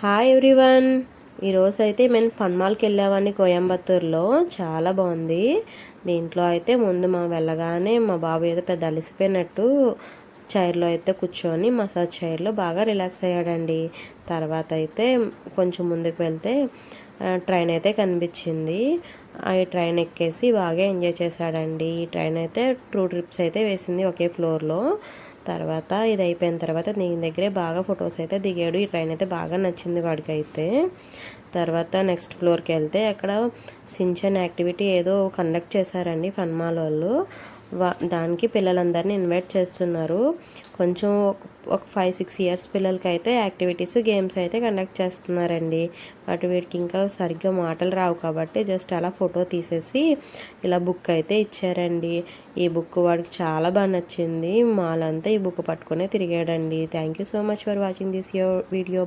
Hi everyone. ఈరోజు అయితే మేము ఫన్ మాల్కి వెళ్ళామని కోయంబత్తూర్లో. చాలా బాగుంది. దీంట్లో అయితే ముందు వెళ్ళగానే మా బాబు ఏదో పెద్ద అలసిపోయినట్టు చైర్లో అయితే కూర్చొని మసాజ్ చైర్లో బాగా రిలాక్స్ అయ్యాడండి. తర్వాత అయితే కొంచెం ముందుకు వెళ్తే ట్రైన్ అయితే కనిపించింది. ఈ ట్రైన్ ఎక్కేసి బాగా ఎంజాయ్ చేశాడండి. ఈ ట్రైన్ అయితే 2 ట్రిప్స్ అయితే వేసింది ఒకే ఫ్లోర్లో. తర్వాత ఇది అయిపోయిన తర్వాత దీని దగ్గరే బాగా ఫొటోస్ అయితే దిగాడు. ఈ ట్రైన్ అయితే బాగా నచ్చింది వాడికైతే. తర్వాత నెక్స్ట్ ఫ్లోర్కి వెళ్తే అక్కడ సించన్ యాక్టివిటీ ఏదో కండక్ట్ చేశారండి ఫన్ మాల్ వాళ్ళు. దానికి పిల్లలందరినీ ఇన్వైట్ చేస్తున్నారు. కొంచెం ఒక 5-6 ఇయర్స్ పిల్లలకి అయితే యాక్టివిటీస్ గేమ్స్ అయితే కండక్ట్ చేస్తున్నారండి. వీటికి ఇంకా సరిగ్గా మాటలు రావు కాబట్టి జస్ట్ అలా ఫోటో తీసేసి ఇలా బుక్ అయితే ఇచ్చారండి. ఈ బుక్ వాడికి చాలా బాగా నచ్చింది. మాల్ అంతా ఈ బుక్ పట్టుకునే తిరిగాడండి. Thank you so much for watching this your video.